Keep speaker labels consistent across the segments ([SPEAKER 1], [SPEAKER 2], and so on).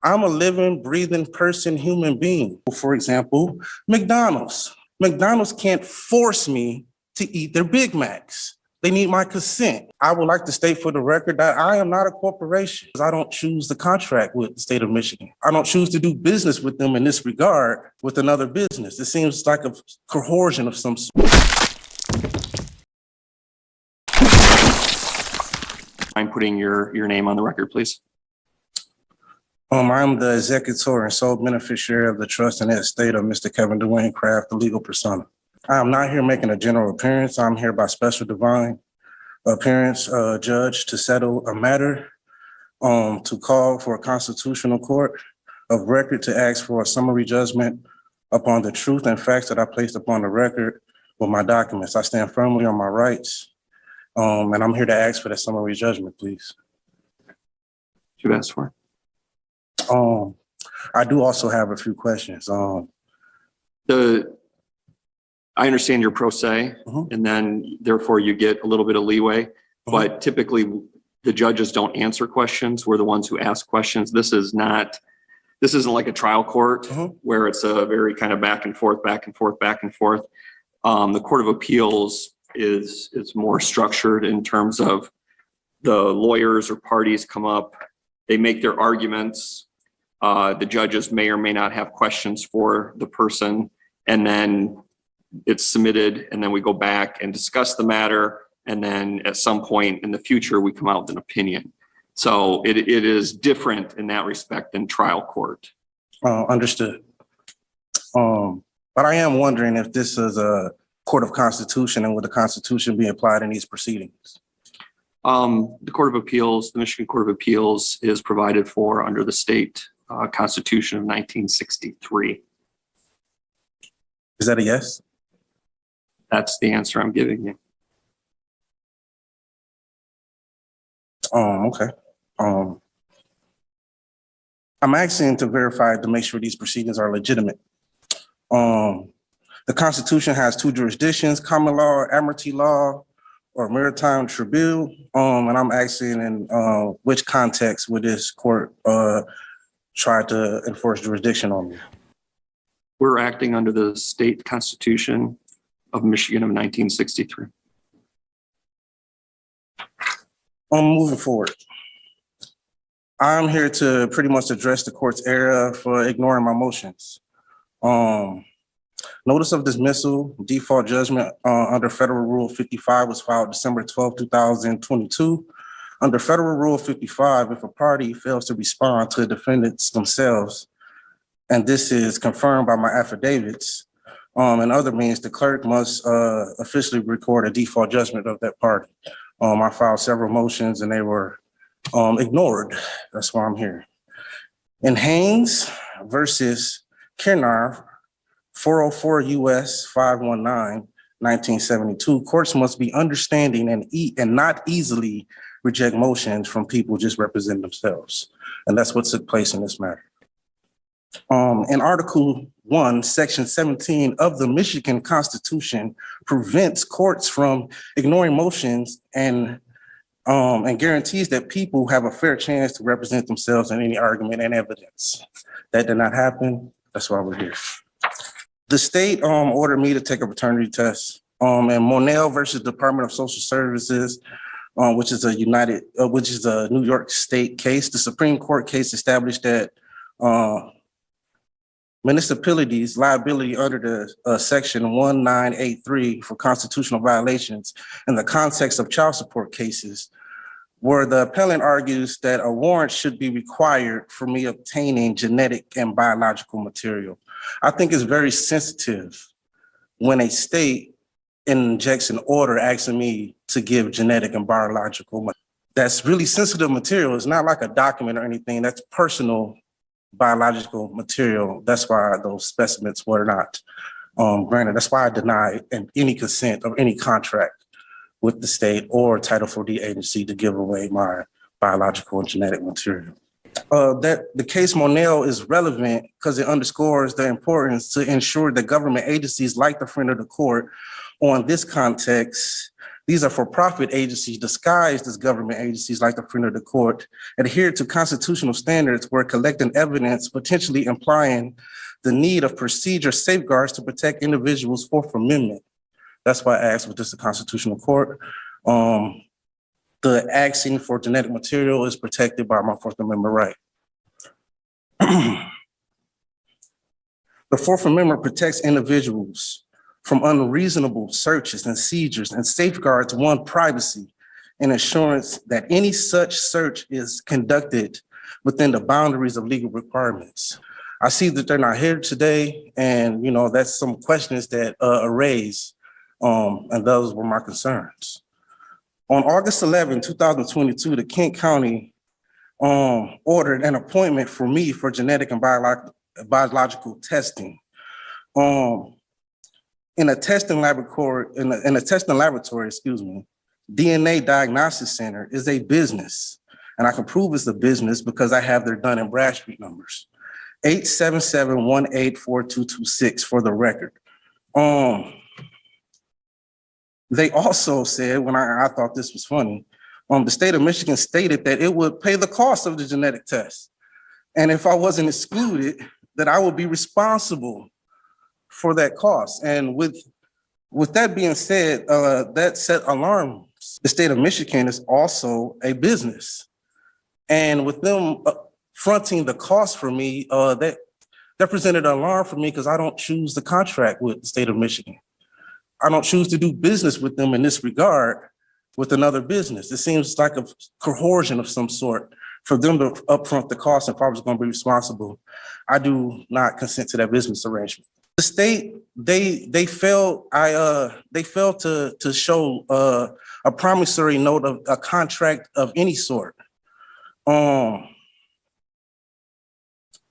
[SPEAKER 1] I'm a living, breathing person, human being. For example, McDonald's. McDonald's can't force me to eat their Big Macs. They need my consent. I would like to state for the record that I am not a corporation. I don't choose the contract with the state of Michigan. I don't choose to do business with them in this regard with another business. It seems like a coercion of some sort.
[SPEAKER 2] Mind putting your name on the record, please?
[SPEAKER 1] I'm the executor and sole beneficiary of the trust and estate of Mr. Kevin Dwayne Craft, the legal persona. I am not here making a general appearance. I'm here by special divine appearance, judge, to settle a matter, to call for a constitutional court of record to ask for a summary judgment upon the truth and facts that I placed upon the record with my documents. I stand firmly on my rights, and I'm here to ask for that summary judgment, please.
[SPEAKER 2] You've asked for.
[SPEAKER 1] I do also have a few questions.
[SPEAKER 2] I understand you're pro se, and then therefore you get a little bit of leeway, but typically the judges don't answer questions. We're the ones who ask questions. This isn't like a trial court where it's a very kind of back and forth. The Court of Appeals is more structured in terms of the lawyers or parties come up, they make their arguments. The judges may or may not have questions for the person, and then it's submitted, and then we go back and discuss the matter, and then at some point in the future we come out with an opinion. So it is different in that respect than trial court.
[SPEAKER 1] Understood. But I am wondering if this is a court of constitution, and would the Constitution be applied in these proceedings?
[SPEAKER 2] The Court of Appeals, the Michigan Court of Appeals, is provided for under the state Constitution of 1963.
[SPEAKER 1] Is that a yes?
[SPEAKER 2] That's the answer I'm giving you.
[SPEAKER 1] Okay. I'm asking to verify to make sure these proceedings are legitimate. The Constitution has two jurisdictions: common law, admiralty law, or maritime tribunal. And I'm asking in which context would this court try to enforce jurisdiction on me?
[SPEAKER 2] We're acting under the state Constitution of Michigan of 1963.
[SPEAKER 1] Moving forward, I'm here to pretty much address the court's error for ignoring my motions. Notice of dismissal, default judgment under Federal Rule 55 was filed December 12, 2022. Under Federal Rule 55, if a party fails to respond to the defendants themselves, and this is confirmed by my affidavits, and other means, the clerk must officially record a default judgment of that party. I filed several motions and they were ignored. That's why I'm here. In Haynes versus Kirnar, 404 U.S. 519, 1972, courts must be understanding and not easily reject motions from people just representing themselves. And that's what took place in this matter. In Article 1, Section 17 of the Michigan Constitution prevents courts from ignoring motions and guarantees that people have a fair chance to represent themselves in any argument and evidence. That did not happen. That's why we're here. The state ordered me to take a paternity test. And Monell versus Department of Social Services, which is a New York State case. The Supreme Court case established that municipalities' liability under the Section 1983 for constitutional violations in the context of child support cases, where the appellant argues that a warrant should be required for me obtaining genetic and biological material. I think it's very sensitive when a state injects an order asking me to give genetic and biological material. That's really sensitive material. It's not like a document or anything. That's personal biological material. That's why those specimens were not granted. That's why I deny any consent or any contract with the state or Title 4D agency to give away my biological and genetic material. That the case Monell is relevant because it underscores the importance to ensure that government agencies like the friend of the court on this context These are for-profit agencies disguised as government agencies like the friend of the court, adhere to constitutional standards where collecting evidence potentially implying the need of procedure safeguards to protect individuals' Fourth Amendment. That's why I asked, was this a constitutional court? The asking for genetic material is protected by my Fourth Amendment right. The Fourth Amendment protects individuals from unreasonable searches and seizures and safeguards one's privacy and assurance that any such search is conducted within the boundaries of legal requirements. I see that they're not here today, and that's some questions that are raised, and those were my concerns. On August 11, 2022, the Kent County ordered an appointment for me for genetic and biological testing. In a testing laboratory, DNA Diagnostic Center is a business, and I can prove it's a business because I have their Dun Bradstreet numbers, 877-184226 for the record. They also said, when I thought this was funny, the state of Michigan stated that it would pay the cost of the genetic test. And if I wasn't excluded, that I would be responsible for that cost. And with that being said, that set alarms. The state of Michigan is also a business. And with them fronting the cost for me, that presented an alarm for me because I don't choose the contract with the state of Michigan. I don't choose to do business with them in this regard with another business. It seems like a coercion of some sort for them to upfront the cost if I was going to be responsible. I do not consent to that business arrangement. The state, they failed to show a promissory note of a contract of any sort.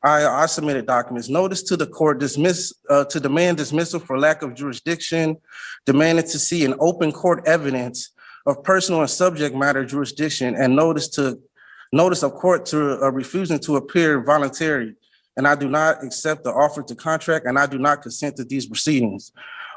[SPEAKER 1] I submitted documents, notice to the court to demand dismissal for lack of jurisdiction, demanded to see an open court evidence of personal and subject matter jurisdiction, and notice of court to refusing to appear voluntary. And I do not accept the offer to contract, and I do not consent to these proceedings.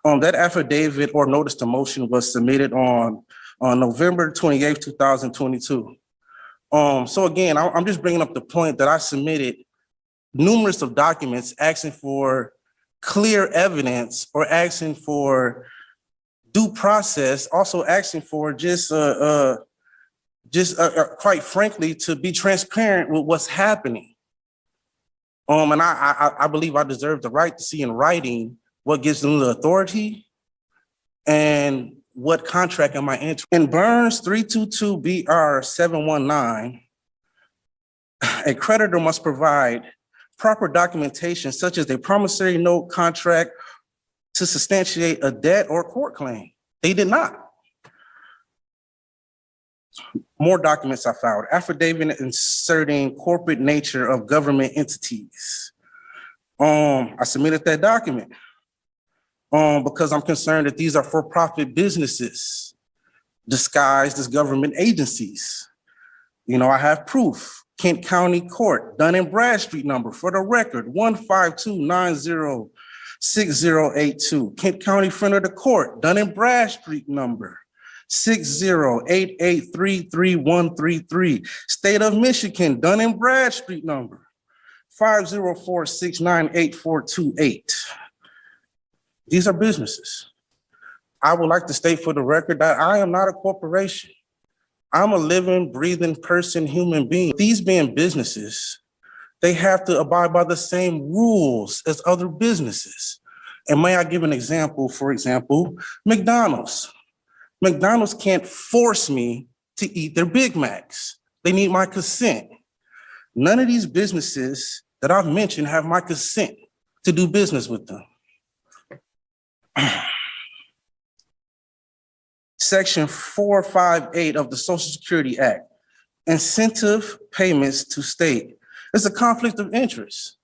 [SPEAKER 1] That affidavit or notice to motion was submitted on November 28th, 2022. So again, I'm just bringing up the point that I submitted numerous of documents asking for clear evidence or asking for due process, also asking for quite frankly, to be transparent with what's happening. And I believe I deserve the right to see in writing what gives them the authority and what contract am I entering. In Burns 322 BR 719, a creditor must provide proper documentation such as a promissory note, contract to substantiate a debt or court claim. They did not. More documents I filed. Affidavit inserting corporate nature of government entities. I submitted that document because I'm concerned that these are for-profit businesses disguised as government agencies. I have proof. Kent County Court, Dun Bradstreet number for the record, 152906082. Kent County Friend of the Court, Dun Bradstreet number, 6088333133. State of Michigan, Dun Bradstreet number, 504698428. These are businesses. I would like to state for the record that I am not a corporation. I'm a living, breathing person, human being. These being businesses, they have to abide by the same rules as other businesses. And may I give an example? For example, McDonald's. McDonald's can't force me to eat their Big Macs. They need my consent. None of these businesses that I've mentioned have my consent to do business with them. Section 458 of the Social Security Act, incentive payments to state. It's a conflict of interest.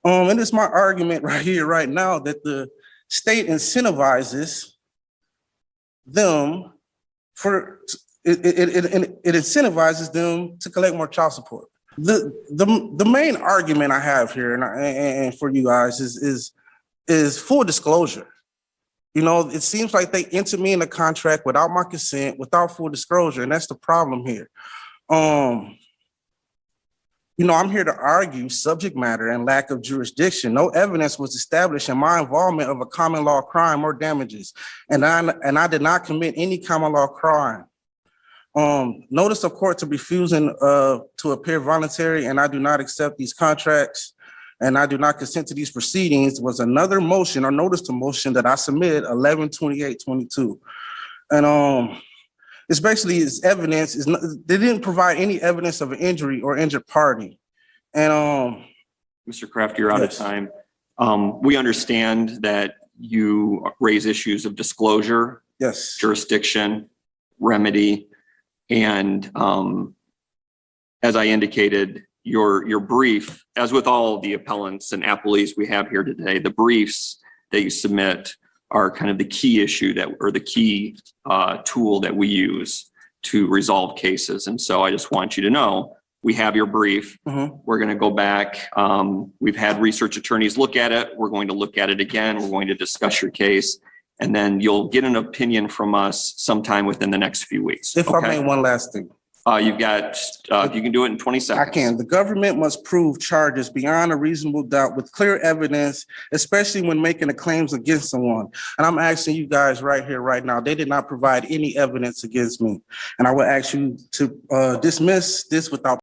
[SPEAKER 1] And it's my argument right here, right now, that the state incentivizes them it incentivizes them to collect more child support. The main argument I have here and for you guys is full disclosure. You know, it seems like they entered me in a contract without my consent, without full disclosure, and that's the problem here. You know, I'm here to argue subject matter and lack of jurisdiction. No evidence was established in my involvement of a common law crime or damages, and I did not commit any common law crime. Notice of court to refusing to appear voluntary, and I do not accept these contracts, and I do not consent to these proceedings was another motion or notice to motion that I submitted 11/28/22, and it's basically evidence they didn't provide any evidence of an injury or injured party. And
[SPEAKER 2] Mr. Kraft, you're out of time. We understand that you raise issues of disclosure,
[SPEAKER 1] yes,
[SPEAKER 2] jurisdiction, remedy, and as I indicated, your brief, as with all the appellants and appellees we have here today, the briefs that you submit are kind of the key issue or the key tool that we use to resolve cases. And so I just want you to know, we have your brief. We're going to go back. We've had research attorneys look at it. We're going to look at it again. We're going to discuss your case. And then you'll get an opinion from us sometime within the next few weeks.
[SPEAKER 1] If I may, one last thing.
[SPEAKER 2] You've got, you can do it in 20 seconds.
[SPEAKER 1] I can. The government must prove charges beyond a reasonable doubt with clear evidence, especially when making the claims against someone. And I'm asking you guys right here, right now, they did not provide any evidence against me. And I would ask you to dismiss this without